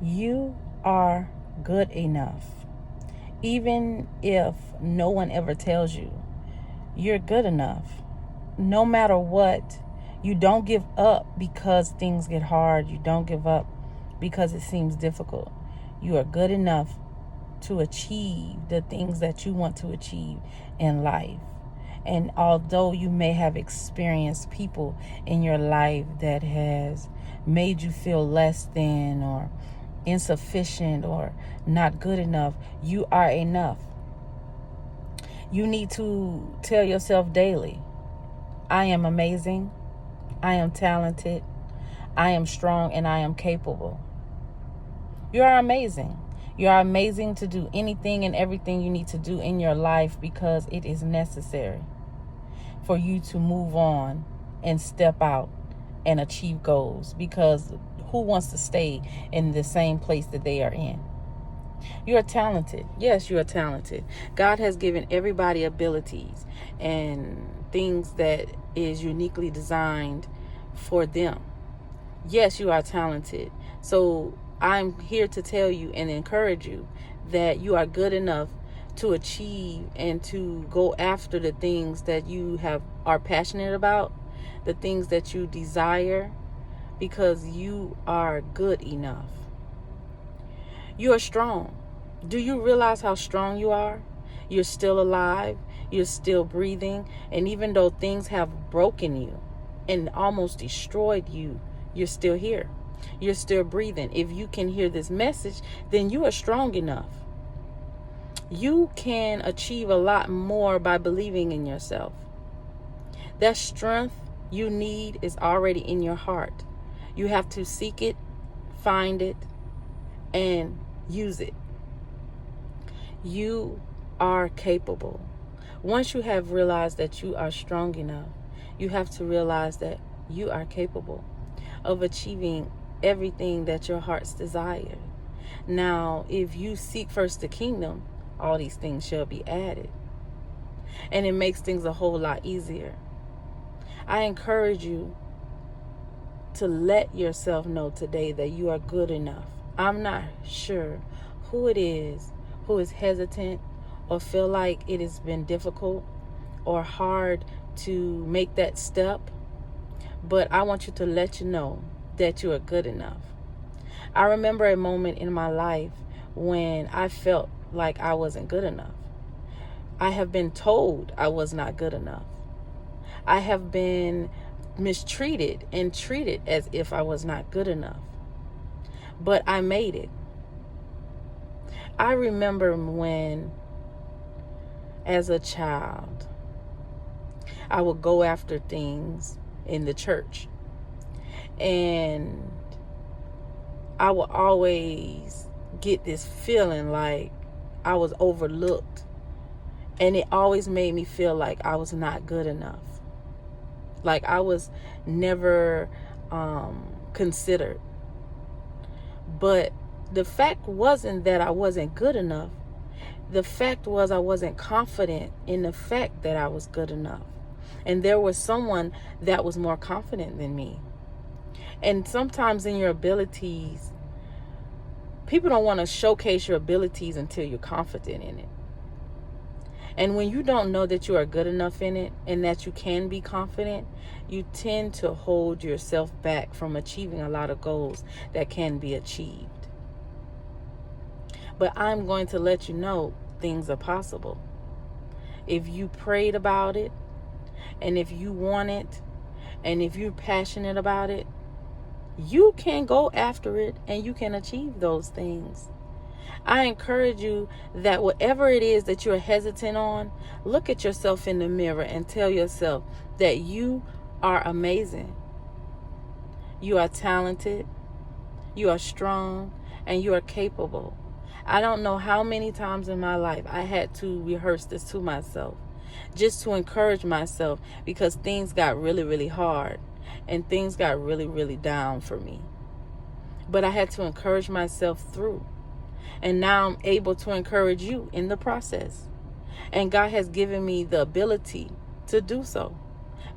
You are good enough. Even if no one ever tells you, you're good enough. No matter what, you don't give up because things get hard. You don't give up because it seems difficult. You are good enough to achieve the things that you want to achieve in life. And although you may have experienced people in your life that has made you feel less than or insufficient or not good enough, you are enough. You need to tell yourself daily, I am amazing, I am talented, I am strong, and I am capable. You are amazing. You are amazing to do anything and everything you need to do in your life because it is necessary for you to move on and step out and achieve goals, because who wants to stay in the same place that they are in? You are talented. Yes, you are talented. God has given everybody abilities and things that is uniquely designed for them. Yes, you are talented. So I'm here to tell you and encourage you that you are good enough to achieve and to go after the things that you are passionate about, the things that you desire, because you are good enough. You are strong. Do you realize how strong you are? You're still alive. You're still breathing. And even though things have broken you and almost destroyed you, you're still here. You're still breathing. If you can hear this message, then you are strong enough. You can achieve a lot more by believing in yourself. That strength you need is already in your heart. You have to seek it, find it, and use it. You are capable. Once you have realized that you are strong enough, you have to realize that you are capable of achieving everything that your heart's desire. Now, if you seek first the kingdom, all these things shall be added. And it makes things a whole lot easier. I encourage you to let yourself know today that you are good enough. I'm not sure who it is who is hesitant or feel like it has been difficult or hard to make that step, but I want you to let you know that you are good enough. I remember a moment in my life when I felt like I wasn't good enough. I have been told I was not good enough. I have been mistreated and treated as if I was not good enough. But I made it. I remember when, as a child, I would go after things in the church. And I would always get this feeling like I was overlooked. And it always made me feel like I was not good enough. Like I was never considered. But the fact wasn't that I wasn't good enough. The fact was I wasn't confident in the fact that I was good enough. And there was someone that was more confident than me. And sometimes in your abilities, people don't want to showcase your abilities until you're confident in it. And when you don't know that you are good enough in it and that you can be confident, you tend to hold yourself back from achieving a lot of goals that can be achieved. But I'm going to let you know things are possible. If you prayed about it, and if you want it, and if you're passionate about it, you can go after it and you can achieve those things. I encourage you that whatever it is that you're hesitant on, look at yourself in the mirror and tell yourself that you are amazing. You are talented, you are strong, and you are capable. I don't know how many times in my life I had to rehearse this to myself just to encourage myself, because things got really, really hard and things got really, really down for me. But I had to encourage myself through. And now I'm able to encourage you in the process. And God has given me the ability to do so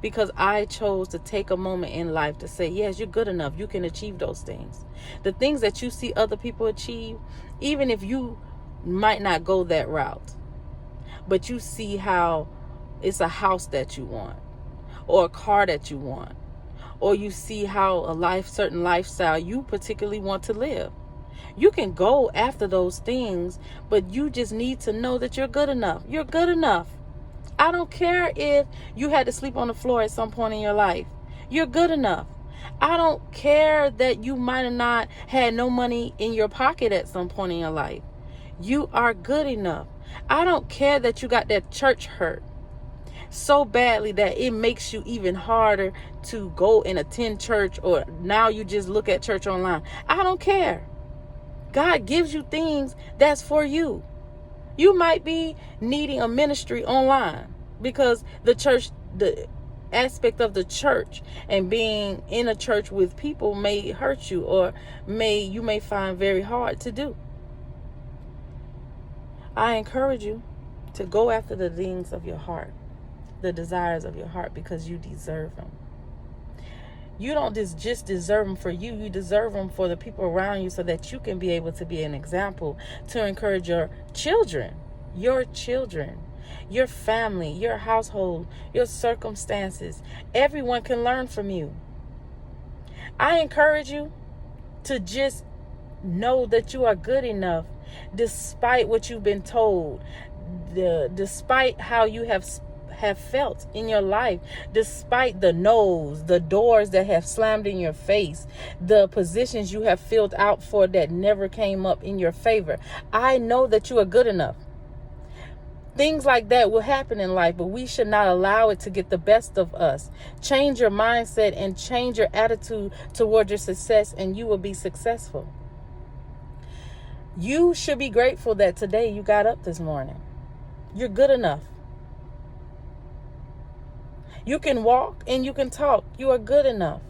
because I chose to take a moment in life to say, yes, you're good enough. You can achieve those things. The things that you see other people achieve, even if you might not go that route, but you see how it's a house that you want, or a car that you want, or you see how certain lifestyle you particularly want to live. You can go after those things, but you just need to know that you're good enough. You're good enough. I don't care if you had to sleep on the floor at some point in your life. You're good enough. I don't care that you might have not had no money in your pocket at some point in your life. You are good enough. I don't care that you got that church hurt so badly that it makes you even harder to go and attend church, or now you just look at church online. I don't care. God gives you things that's for you. You might be needing a ministry online because the aspect of the church and being in a church with people may hurt you, or you may find very hard to do. I encourage you to go after the things of your heart, the desires of your heart, because you deserve them. You don't just deserve them for you. You deserve them for the people around you, so that you can be able to be an example to encourage your children, your family, your household, your circumstances. Everyone can learn from you. I encourage you to just know that you are good enough, despite what you've been told, despite how you have felt in your life, despite the no's, the doors that have slammed in your face, the positions you have filled out for that never came up in your favor. I know that you are good enough. Things like that will happen in life, but we should not allow it to get the best of us. Change your mindset and change your attitude toward your success, and you will be successful. You should be grateful that today you got up this morning. You're good enough. You can walk and you can talk. You are good enough.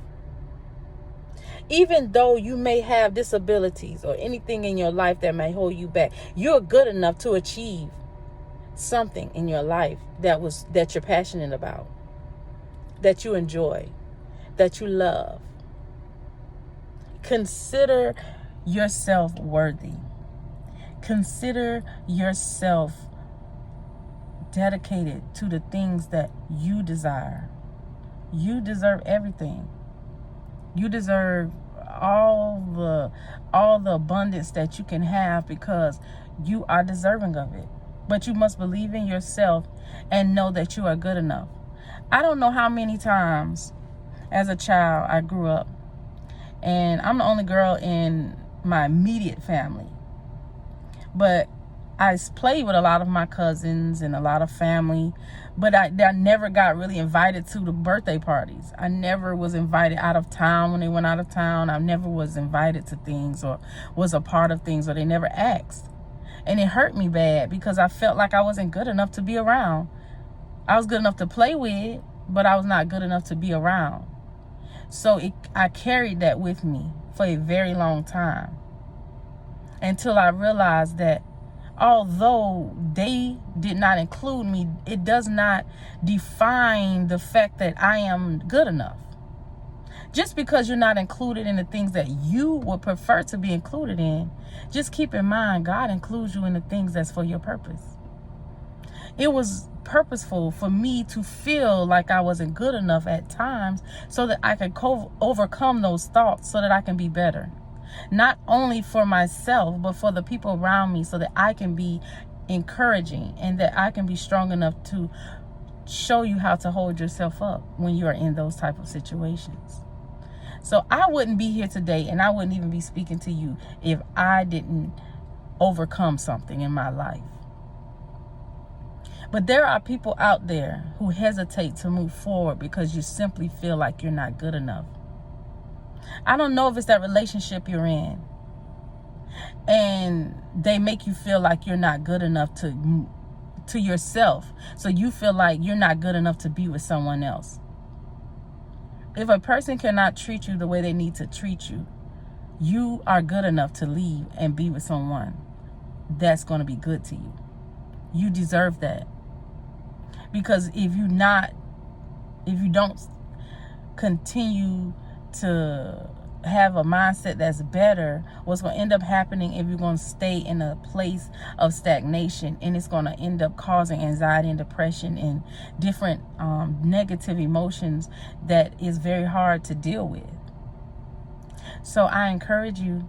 Even though you may have disabilities or anything in your life that may hold you back, you're good enough to achieve something in your life that you're passionate about, that you enjoy, that you love. Consider yourself worthy. Consider yourself dedicated to the things that you desire. You deserve everything. You deserve all the abundance that you can have, because you are deserving of it. But you must believe in yourself and know that you are good enough. I don't know how many times as a child I grew up, and I'm the only girl in my immediate family. But I played with a lot of my cousins and a lot of family, but I never got really invited to the birthday parties. I never was invited out of town when they went out of town. I never was invited to things or was a part of things, or they never asked. And it hurt me bad, because I felt like I wasn't good enough to be around. I was good enough to play with, but I was not good enough to be around. So I carried that with me for a very long time, until I realized that although they did not include me, it does not define the fact that I am good enough. Just because you're not included in the things that you would prefer to be included in, just keep in mind, God includes you in the things that's for your purpose. It was purposeful for me to feel like I wasn't good enough at times, so that I could overcome those thoughts, so that I can be better. Not only for myself, but for the people around me, so that I can be encouraging, and that I can be strong enough to show you how to hold yourself up when you are in those type of situations. So I wouldn't be here today, and I wouldn't even be speaking to you if I didn't overcome something in my life. But there are people out there who hesitate to move forward because you simply feel like you're not good enough. I don't know if it's that relationship you're in, and they make you feel like you're not good enough to yourself. So you feel like you're not good enough to be with someone else. If a person cannot treat you the way they need to treat you, you are good enough to leave and be with someone that's going to be good to you. You deserve that. Because if you're not if you don't continue to have a mindset that's better, what's going to end up happening if you're going to stay in a place of stagnation, and it's going to end up causing anxiety and depression and different negative emotions that is very hard to deal with. So I encourage you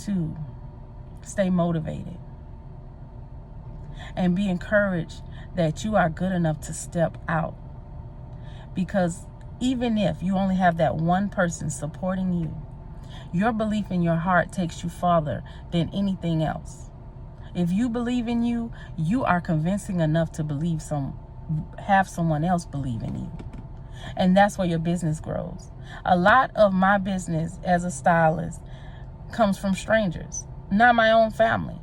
to stay motivated and be encouraged that you are good enough to step out, because even if you only have that one person supporting you, your belief in your heart takes you farther than anything else. If you believe in you, you are convincing enough to have someone else believe in you. And that's where your business grows. A lot of my business as a stylist comes from strangers, not my own family.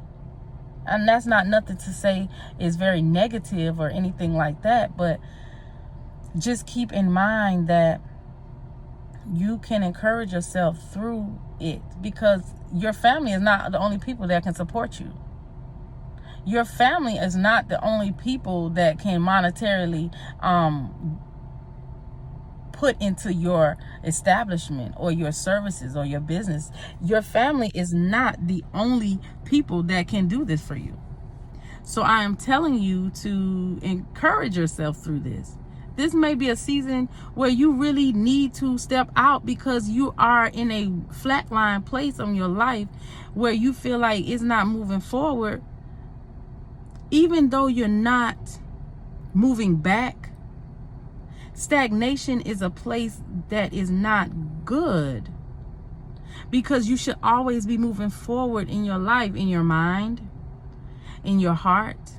And that's not nothing to say is very negative or anything like that, but just keep in mind that you can encourage yourself through it, because your family is not the only people that can support you. Your family is not the only people that can monetarily put into your establishment or your services or your business. Your family is not the only people that can do this for you. So I am telling you to encourage yourself through this. This may be a season where you really need to step out, because you are in a flatline place in your life where you feel like it's not moving forward. Even though you're not moving back, stagnation is a place that is not good, because you should always be moving forward in your life, in your mind, in your heart,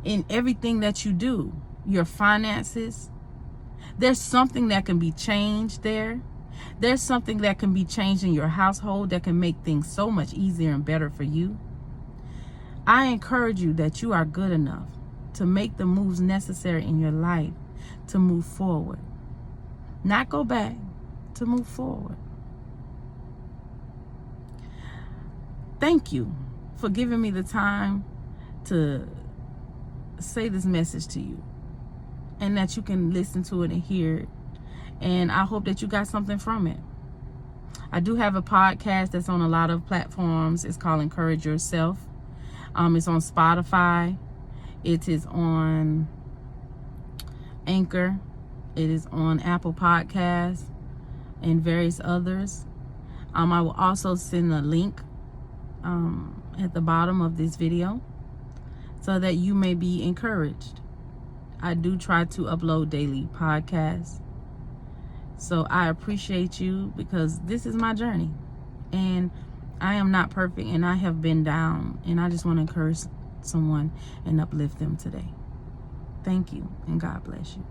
in everything that you do. Your finances, there's something that can be changed there. There's something that can be changed in your household that can make things so much easier and better for you. I encourage you that you are good enough to make the moves necessary in your life to move forward. Not go back, to move forward. Thank you for giving me the time to say this message to you, and that you can listen to it and hear it. And I hope that you got something from it. I do have a podcast that's on a lot of platforms. It's called Encourage Yourself. It's on Spotify. It is on Anchor. It is on Apple Podcasts and various others. I will also send a link at the bottom of this video so that you may be encouraged. I do try to upload daily podcasts. So I appreciate you, because this is my journey. And I am not perfect, and I have been down. And I just want to encourage someone and uplift them today. Thank you, and God bless you.